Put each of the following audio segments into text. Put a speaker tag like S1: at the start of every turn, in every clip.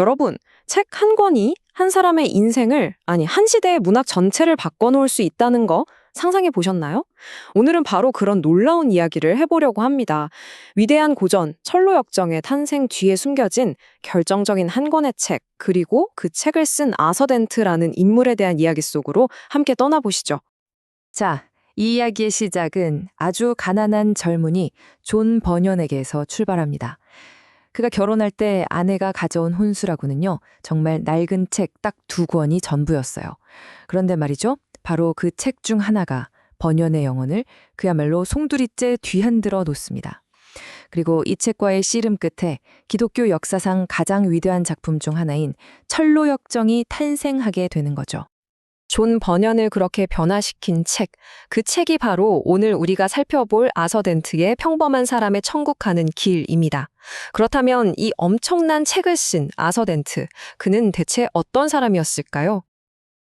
S1: 여러분, 책 한 권이 한 사람의 인생을, 아니, 한 시대의 문학 전체를 바꿔놓을 수 있다는 거 상상해 보셨나요? 오늘은 바로 그런 놀라운 이야기를 해보려고 합니다. 위대한 고전, 철로역정의 탄생 뒤에 숨겨진 결정적인 한 권의 책, 그리고 그 책을 쓴 아서 덴트라는 인물에 대한 이야기 속으로 함께 떠나보시죠.
S2: 자, 이 이야기의 시작은 아주 가난한 젊은이 존 버년에게서 출발합니다. 그가 결혼할 때 아내가 가져온 혼수라고는요, 정말 낡은 책 딱 2권이 전부였어요. 그런데 말이죠, 바로 그 책 중 하나가 버년의 영혼을 그야말로 송두리째 뒤흔들어 놓습니다. 그리고 이 책과의 씨름 끝에 기독교 역사상 가장 위대한 작품 중 하나인 철로역정이 탄생하게 되는 거죠.
S1: 존 버년을 그렇게 변화시킨 책, 그 책이 바로 오늘 우리가 살펴볼 아서 덴트의 평범한 사람의 천국 가는 길입니다. 그렇다면 이 엄청난 책을 쓴 아서 덴트, 그는 대체 어떤 사람이었을까요?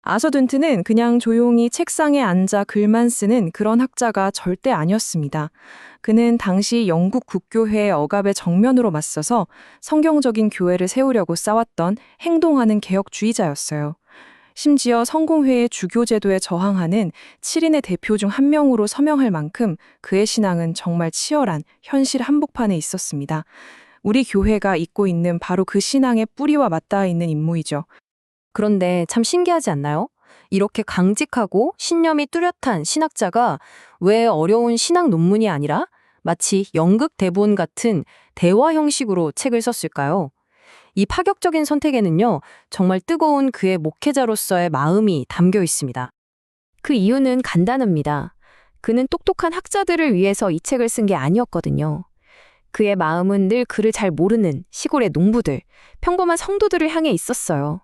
S3: 아서 덴트는 그냥 조용히 책상에 앉아 글만 쓰는 그런 학자가 절대 아니었습니다. 그는 당시 영국 국교회의 억압에 정면으로 맞서서 성경적인 교회를 세우려고 싸웠던 행동하는 개혁주의자였어요. 심지어 성공회의 주교제도에 저항하는 7인의 대표 중 한 명으로 서명할 만큼 그의 신앙은 정말 치열한 현실 한복판에 있었습니다. 우리 교회가 잇고 있는 바로 그 신앙의 뿌리와 맞닿아 있는 인물이죠.
S1: 그런데 참 신기하지 않나요? 이렇게 강직하고 신념이 뚜렷한 신학자가 왜 어려운 신학 논문이 아니라 마치 연극 대본 같은 대화 형식으로 책을 썼을까요? 이 파격적인 선택에는요, 정말 뜨거운 그의 목회자로서의 마음이 담겨 있습니다. 그 이유는 간단합니다. 그는 똑똑한 학자들을 위해서 이 책을 쓴 게 아니었거든요. 그의 마음은 늘 그를 잘 모르는 시골의 농부들, 평범한 성도들을 향해 있었어요.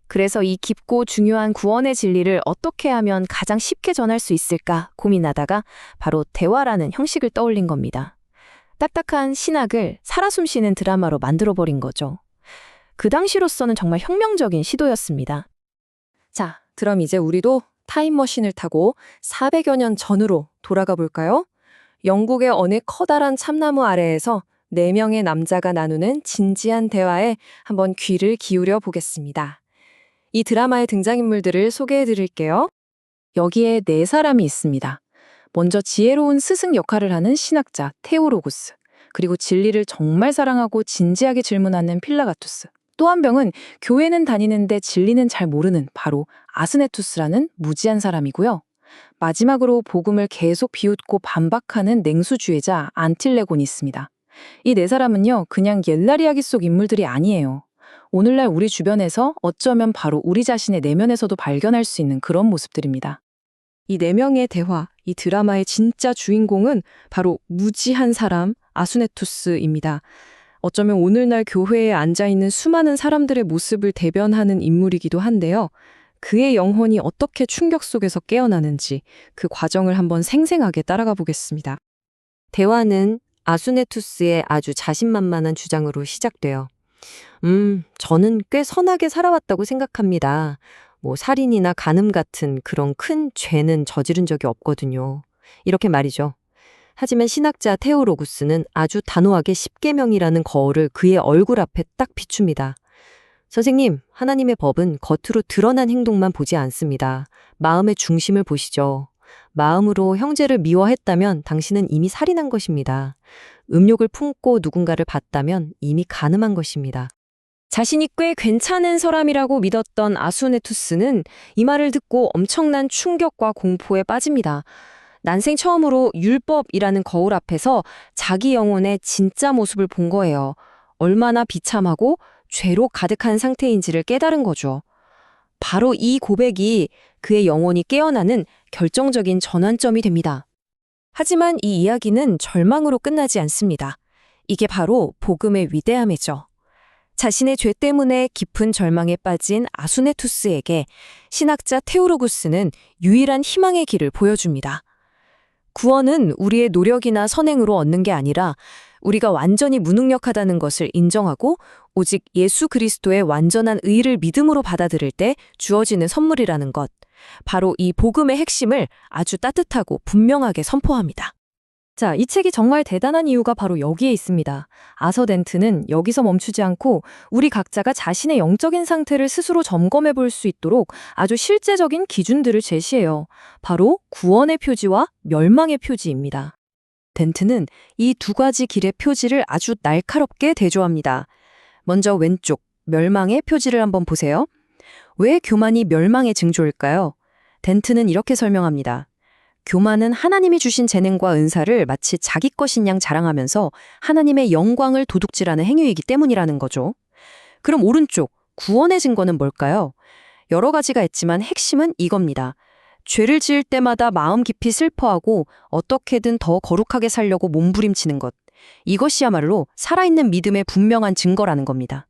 S1: 그래서 이 깊고 중요한 구원의 진리를 어떻게 하면 가장 쉽게 전할 수 있을까 고민하다가 바로 대화라는 형식을 떠올린 겁니다. 딱딱한 신학을 살아 숨쉬는 드라마로 만들어버린 거죠. 그 당시로서는 정말 혁명적인 시도였습니다. 자, 그럼 이제 우리도 타임머신을 타고 400여 년 전으로 돌아가 볼까요? 영국의 어느 커다란 참나무 아래에서 4명의 남자가 나누는 진지한 대화에 한번 귀를 기울여 보겠습니다. 이 드라마의 등장인물들을 소개해 드릴게요. 여기에 4사람이 있습니다. 먼저 지혜로운 스승 역할을 하는 신학자 테오로구스, 그리고 진리를 정말 사랑하고 진지하게 질문하는 필라가투스, 또 한 명은 교회는 다니는데 진리는 잘 모르는 바로 아스네투스라는 무지한 사람이고요. 마지막으로 복음을 계속 비웃고 반박하는 냉수주의자 안틸레곤이 있습니다. 이 4사람은요, 그냥 옛날 이야기 속 인물들이 아니에요. 오늘날 우리 주변에서 어쩌면 바로 우리 자신의 내면에서도 발견할 수 있는 그런 모습들입니다. 이 4명의 대화, 이 드라마의 진짜 주인공은 바로 무지한 사람 아수네투스입니다. 어쩌면 오늘날 교회에 앉아있는 수많은 사람들의 모습을 대변하는 인물이기도 한데요. 그의 영혼이 어떻게 충격 속에서 깨어나는지 그 과정을 한번 생생하게 따라가 보겠습니다. 대화는 아수네투스의 아주 자신만만한 주장으로 시작돼요. 저는 꽤 선하게 살아왔다고 생각합니다. 살인이나 간음 같은 그런 큰 죄는 저지른 적이 없거든요. 이렇게 말이죠. 하지만 신학자 테오로구스는 아주 단호하게 십계명이라는 거울을 그의 얼굴 앞에 딱 비춥니다. 선생님, 하나님의 법은 겉으로 드러난 행동만 보지 않습니다. 마음의 중심을 보시죠. 마음으로 형제를 미워했다면 당신은 이미 살인한 것입니다. 음욕을 품고 누군가를 봤다면 이미 간음한 것입니다. 자신이 꽤 괜찮은 사람이라고 믿었던 아수네투스는 이 말을 듣고 엄청난 충격과 공포에 빠집니다. 난생 처음으로 율법이라는 거울 앞에서 자기 영혼의 진짜 모습을 본 거예요. 얼마나 비참하고 죄로 가득한 상태인지를 깨달은 거죠. 바로 이 고백이 그의 영혼이 깨어나는 결정적인 전환점이 됩니다. 하지만 이 이야기는 절망으로 끝나지 않습니다. 이게 바로 복음의 위대함이죠. 자신의 죄 때문에 깊은 절망에 빠진 아수네투스에게 신학자 테오로구스는 유일한 희망의 길을 보여줍니다. 구원은 우리의 노력이나 선행으로 얻는 게 아니라 우리가 완전히 무능력하다는 것을 인정하고 오직 예수 그리스도의 완전한 의를 믿음으로 받아들일 때 주어지는 선물이라는 것. 바로 이 복음의 핵심을 아주 따뜻하고 분명하게 선포합니다. 자, 이 책이 정말 대단한 이유가 바로 여기에 있습니다. 아서 덴트는 여기서 멈추지 않고 우리 각자가 자신의 영적인 상태를 스스로 점검해 볼 수 있도록 아주 실제적인 기준들을 제시해요. 바로 구원의 표지와 멸망의 표지입니다. 덴트는 이 두 가지 길의 표지를 아주 날카롭게 대조합니다. 먼저 왼쪽, 멸망의 표지를 한번 보세요. 왜 교만이 멸망의 징조일까요? 덴트는 이렇게 설명합니다. 교만은 하나님이 주신 재능과 은사를 마치 자기 것인 양 자랑하면서 하나님의 영광을 도둑질하는 행위이기 때문이라는 거죠. 그럼 오른쪽, 구원의 증거는 뭘까요? 여러 가지가 있지만 핵심은 이겁니다. 죄를 지을 때마다 마음 깊이 슬퍼하고 어떻게든 더 거룩하게 살려고 몸부림치는 것. 이것이야말로 살아있는 믿음의 분명한 증거라는 겁니다.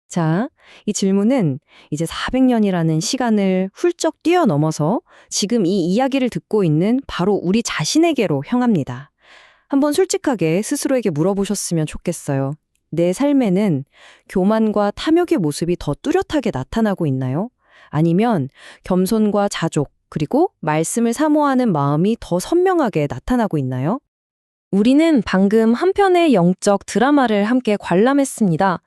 S1: 자, 이 질문은 이제 400년이라는 시간을 훌쩍 뛰어넘어서 지금 이 이야기를 듣고 있는 바로 우리 자신에게로 향합니다. 한번 솔직하게 스스로에게 물어보셨으면 좋겠어요. 내 삶에는 교만과 탐욕의 모습이 더 뚜렷하게 나타나고 있나요? 아니면 겸손과 자족, 그리고 말씀을 사모하는 마음이 더 선명하게 나타나고 있나요? 우리는 방금 한 편의 영적 드라마를 함께 관람했습니다.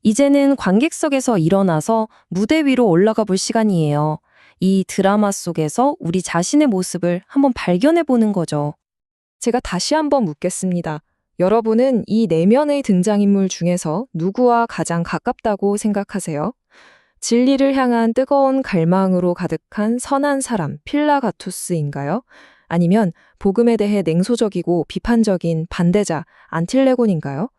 S1: 이제는 관객석에서 일어나서 무대 위로 올라가 볼 시간이에요. 이 드라마 속에서 우리 자신의 모습을 한번 발견해 보는 거죠.
S3: 제가 다시 한번 묻겠습니다. 여러분은 이 내면의 등장인물 중에서 누구와 가장 가깝다고 생각하세요? 진리를 향한 뜨거운 갈망으로 가득한 선한 사람, 필라가투스인가요? 아니면 복음에 대해 냉소적이고 비판적인 반대자, 안틸레곤인가요?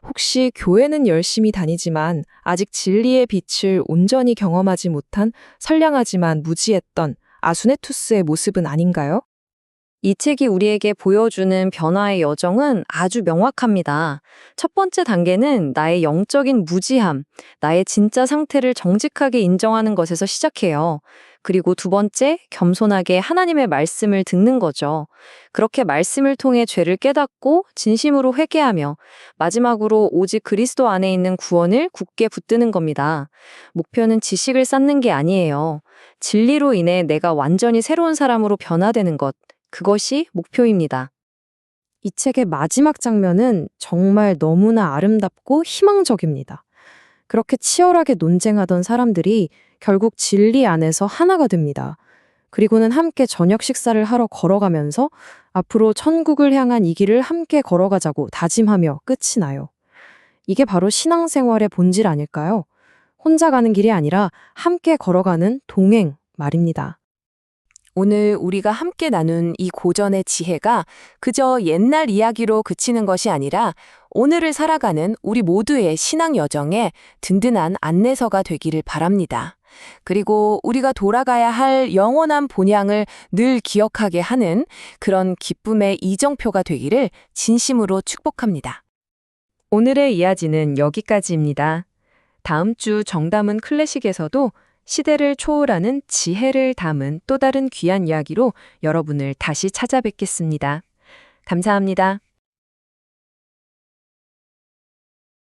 S3: 혹시 교회는 열심히 다니지만 아직 진리의 빛을 온전히 경험하지 못한 선량하지만 무지했던 아수네투스의 모습은 아닌가요?
S1: 이 책이 우리에게 보여주는 변화의 여정은 아주 명확합니다. 첫 번째 단계는 나의 영적인 무지함, 나의 진짜 상태를 정직하게 인정하는 것에서 시작해요. 그리고 두 번째, 겸손하게 하나님의 말씀을 듣는 거죠. 그렇게 말씀을 통해 죄를 깨닫고 진심으로 회개하며 마지막으로 오직 그리스도 안에 있는 구원을 굳게 붙드는 겁니다. 목표는 지식을 쌓는 게 아니에요. 진리로 인해 내가 완전히 새로운 사람으로 변화되는 것. 그것이 목표입니다. 이 책의 마지막 장면은 정말 너무나 아름답고 희망적입니다. 그렇게 치열하게 논쟁하던 사람들이 결국 진리 안에서 하나가 됩니다. 그리고는 함께 저녁 식사를 하러 걸어가면서 앞으로 천국을 향한 이 길을 함께 걸어가자고 다짐하며 끝이 나요. 이게 바로 신앙생활의 본질 아닐까요? 혼자 가는 길이 아니라 함께 걸어가는 동행 말입니다.
S4: 오늘 우리가 함께 나눈 이 고전의 지혜가 그저 옛날 이야기로 그치는 것이 아니라 오늘을 살아가는 우리 모두의 신앙 여정에 든든한 안내서가 되기를 바랍니다. 그리고 우리가 돌아가야 할 영원한 본향을 늘 기억하게 하는 그런 기쁨의 이정표가 되기를 진심으로 축복합니다.
S2: 오늘의 이야기는 여기까지입니다. 다음 주 정담은 클래식에서도 시대를 초월하는 지혜를 담은 또 다른 귀한 이야기로 여러분을 다시 찾아뵙겠습니다. 감사합니다.